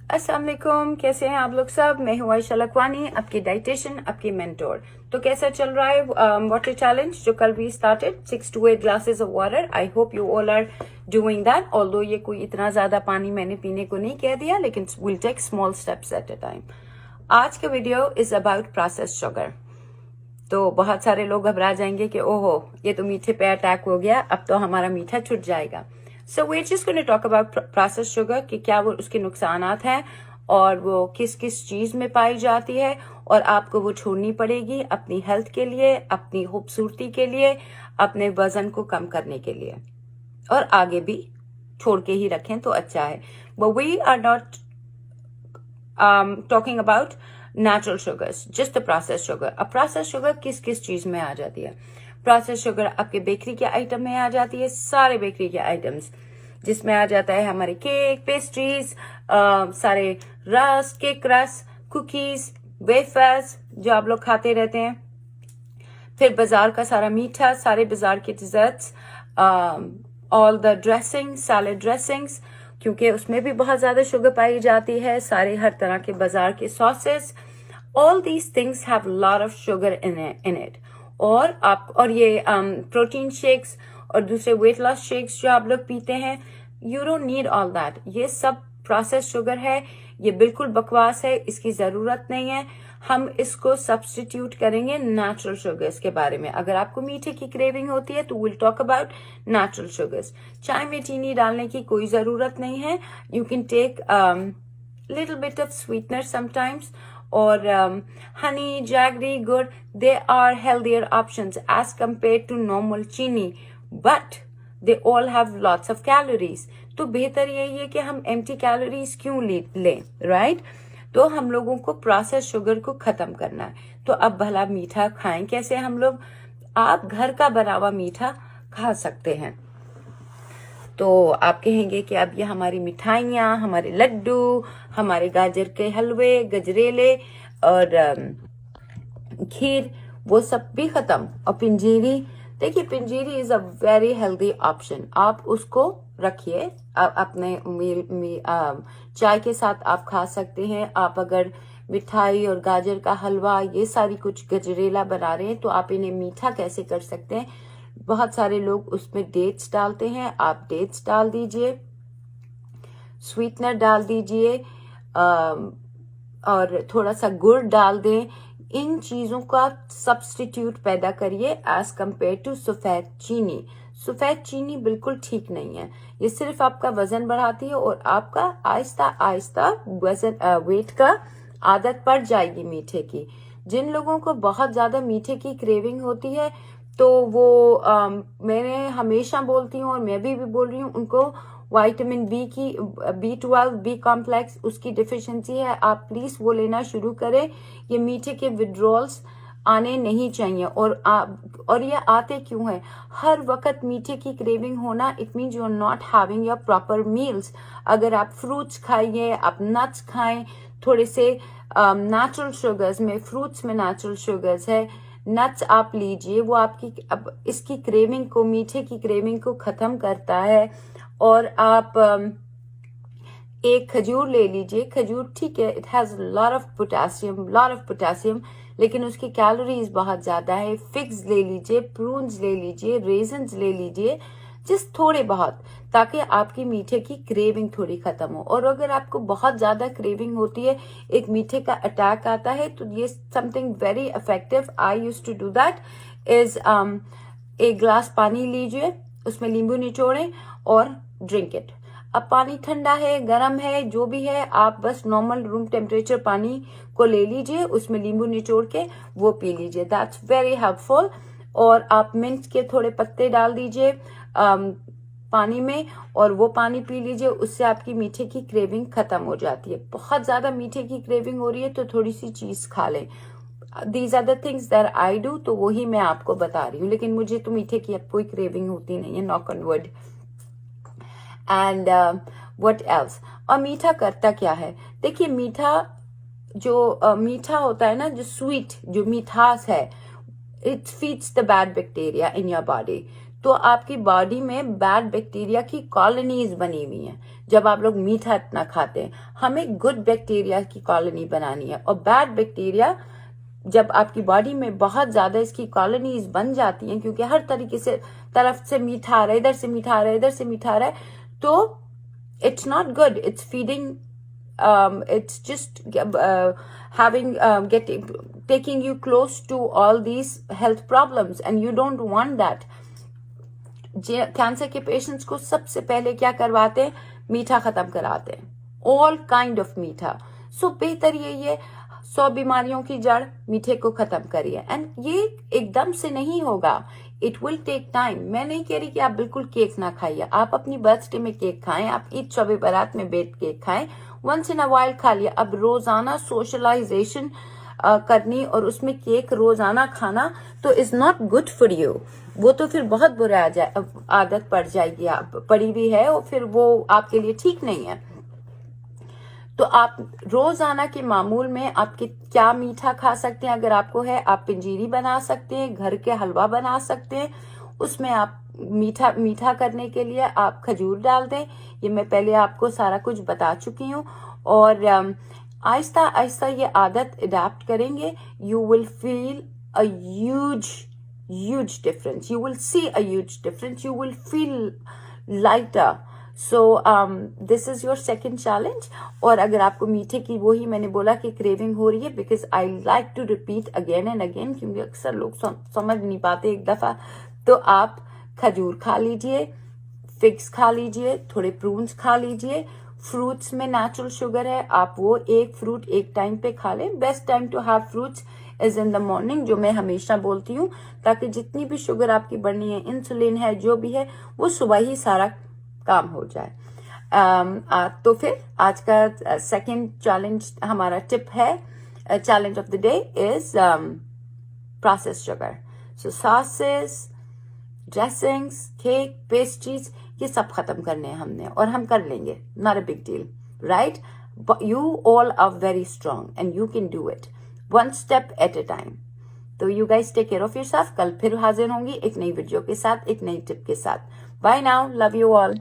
अस्सलाम वालेकुम, कैसे हैं आप लोग सब। मैं हूँ आयशा लखवानी, आपकी डाइटिशियन, आपकी मेंटोर। तो कैसा चल रहा है वाटर चैलेंज जो कल we started 6 to 8 glasses of water. I hope you all are doing that. Although ये कोई इतना ज्यादा पानी मैंने पीने को नहीं कह दिया, लेकिन will take small steps at a time. आज का video is about processed sugar. तो बहुत सारे लोग घबरा जाएंगे कि ओहो ये तो मीठे पे अटैक हो गया, अब तो हमारा मीठा छूट जाएगा। So we just going to talk about processed sugar कि क्या वो उसके नुकसानात हैं और वो किस किस चीज में पाई जाती है, और आपको वो छोड़नी पड़ेगी अपनी हेल्थ के लिए, अपनी खूबसूरती के लिए, अपने वजन को कम करने के लिए, और आगे भी छोड़ के ही रखें तो अच्छा है। But we are not talking about natural sugars, just the process sugar. अब प्रोसेस शुगर किस किस चीज में आ जाती है? प्रोसेस शुगर आपके बेकरी के आइटम में आ जाती है, सारे बेकरी के आइटम्स, जिसमें आ जाता है हमारे केक, पेस्ट्रीज, सारे रस, केक रस, कुकीज, वेफर्स जो आप लोग खाते रहते हैं। फिर बाजार का सारा मीठा, सारे बाजार के desserts, all the dressing, salad dressings, क्योंकि उसमें भी बहुत ज्यादा शुगर पाई जाती है। सारे हर तरह के बाजार के sauces, all these things have lot of sugar in it. और ये प्रोटीन शेक्स और दूसरे वेट लॉस शेक्स जो आप लोग पीते हैं, you don't need all that. ये सब प्रोसेस शुगर है, ये बिल्कुल बकवास है, इसकी जरूरत नहीं है। हम इसको सब्स्टिट्यूट करेंगे नेचुरल शुगर्स के बारे में। अगर आपको मीठे की क्रेविंग होती है तो will talk about natural sugars. चाय में चीनी डालने की कोई जरूरत नहीं है। You can take little bit of sweetener sometimes, और honey, jaggery, गुड़, they are healthier options as compared to normal चीनी, but they all have lots of calories. तो बेहतर यही है कि हम empty calories क्यों लें, right? तो हम लोगों को प्रोसेस शुगर को खत्म करना है। तो अब भला मीठा खाएं कैसे हम लोग? आप घर का बना हुआ मीठा खा सकते हैं। तो आप कहेंगे कि अब ये हमारी मिठाइयाँ, हमारे लड्डू, हमारे गाजर के हलवे, गजरेले और खीर, वो सब भी खत्म। और पिंजीरी, देखिए panjiri is a very healthy option. आप उसको रखिए अपने चाय के साथ आप खा सकते हैं। आप अगर मिठाई और गाजर का हलवा, ये सारी कुछ गजरेला बना रहे हैं, तो आप इन्हें मीठा कैसे कर सकते हैं? बहुत सारे लोग उसमें डेट्स डालते हैं, आप डेट्स डाल दीजिए, स्वीटनर डाल दीजिए, और थोड़ा सा गुड़ डाल दें। इन चीजों का सब्स्टिट्यूट पैदा करिए एज कंपेयर टू सफेद चीनी। सफेद चीनी बिल्कुल ठीक नहीं है, ये सिर्फ आपका वजन बढ़ाती है और आपका आहिस्ता आहिस्ता वजन वेट का आदत पड़ जाएगी मीठे की। जिन लोगों को बहुत ज्यादा मीठे की क्रेविंग होती है, तो वो मैंने हमेशा बोलती हूँ और मैं भी बोल रही हूँ, उनको विटामिन बी की B12 बी कॉम्प्लेक्स उसकी डिफिशियंसी है। आप प्लीज वो लेना शुरू करें। ये मीठे के विड्रॉल्स आने नहीं चाहिए। और ये आते क्यों है? हर वक्त मीठे की क्रेविंग होना, it means you are not having your proper meals. अगर आप फ्रूट्स खाइए, आप नट्स खाएं, थोड़े से नेचुरल शुगर्स में, फ्रूट्स में नेचुरल शुगर्स है, नट्स आप लीजिए, वो आपकी अब इसकी क्रेविंग को, मीठे की क्रेविंग को खत्म करता है। और आप एक खजूर ले लीजिए। खजूर ठीक है, it has lot of potassium, लेकिन उसकी कैलोरीज बहुत ज्यादा है। फिग्स ले लीजिए, प्रून्स ले लीजिए, रेजन्स ले लीजिए, जिस थोड़े बहुत, ताकि आपकी मीठे की क्रेविंग थोड़ी खत्म हो। और अगर आपको बहुत ज्यादा क्रेविंग होती है, एक मीठे का अटैक आता है, तो ये something very effective I used to do that is एक ग्लास पानी लीजिए, उसमें नींबू निचोड़ें और ड्रिंक इट। अब पानी ठंडा है, गर्म है, जो भी है, आप बस नॉर्मल रूम टेम्परेचर पानी को ले लीजिए, उसमें नींबू निचोड़ के वो पी लीजिए। That's very helpful. और आप मिंट के थोड़े पत्ते डाल दीजिए पानी में, और वो पानी पी लीजिए। उससे आपकी मीठे की क्रेविंग खत्म हो जाती है। बहुत ज्यादा मीठे की क्रेविंग हो रही है तो थोड़ी सी चीज खा लें। These are the things that I do, तो वही मैं आपको बता रही हूँ। लेकिन मुझे तो मीठे की अब कोई क्रेविंग होती नहीं है, knock on would. And what else? और मीठा करता क्या है? देखिए मीठा जो मीठा होता है ना, जो स्वीट, जो मिठास है, it feeds the bad bacteria in your body. तो आपकी बॉडी में बैड बैक्टीरिया की कॉलोनीज बनी हुई हैं। जब आप लोग मीठा इतना खाते हैं, हमें गुड बैक्टीरिया की कॉलोनी बनानी है। और बैड बैक्टीरिया जब आपकी बॉडी में बहुत ज्यादा इसकी कॉलोनीज बन जाती हैं, क्योंकि हर तरीके से तरफ से मीठा आ रहा है, इधर से मीठा आ रहा है, इधर से मीठा आ रहा है, तो it's not good. It's feeding, it's just taking you close to all these health problems, and you don't want that. Cancer के पेशेंट्स को सबसे पहले क्या करवाते हैं? मीठा खत्म कराते हैं, ऑल काइंड ऑफ मीठा। सो बेहतर यही है, 100 बीमारियों की जड़ मीठे को खत्म करिए। एंड ये एकदम से नहीं होगा, इट विल टेक टाइम। मैं नहीं कह रही कि आप बिल्कुल केक ना खाइए, आप अपनी बर्थडे में केक खाएं, आप ईद शब बारात में बेट केक खाएं, वंस इन अ वाइल खा लिया। अब रोजाना सोशलाइजेशन करनी और उसमें केक रोजाना खाना तो is not good for you. वो तो फिर बहुत बुरा आदत पड़ जाएगी, आप पड़ी भी है, और फिर वो आपके लिए ठीक नहीं है। तो आप रोजाना के मामूल में आपके क्या मीठा खा सकते हैं? अगर आपको है, आप पिंजीरी बना सकते हैं, घर के हलवा बना सकते हैं, उसमें आप मीठा करने के लिए आप खजूर डाल दें। ये मैं पहले आपको सारा कुछ बता चुकी हूँ। और आहिस्ता आहिस्ता ये आदत अडैप्ट करेंगे, you will feel a huge difference. You will see a huge difference. You will feel lighter. So this is your second challenge. और अगर आपको मीठे की, वही मैंने बोला कि क्रेविंग हो रही है, because I like to repeat again and again, क्योंकि अक्सर लोग समझ नहीं पाते एक दफा, तो आप खजूर खा लीजिए, फिग्स खा लीजिए, थोड़े प्रून्स खा लीजिए। फ्रूट्स में नेचुरल शुगर है, आप वो एक फ्रूट एक टाइम पे खा लें। Best time to have fruits is in the morning, जो मैं हमेशा बोलती हूँ, ताकि जितनी भी शुगर आपकी बढ़नी है, इंसुलिन है, जो भी है, वो सुबह ही सारा काम हो जाए। तो फिर आज का सेकंड चैलेंज हमारा टिप है, challenge of the day is processed sugar. So sauces, dressings, cake, pastries, ये सब खत्म करने हैं हमने, और हम कर लेंगे, not a big deal, right? You all are very strong and you can do it, one step at a time. तो you guys take care of yourself. कल फिर हाजिर होंगी एक नई वीडियो के साथ, एक नई टिप के साथ। Bye now, love you all.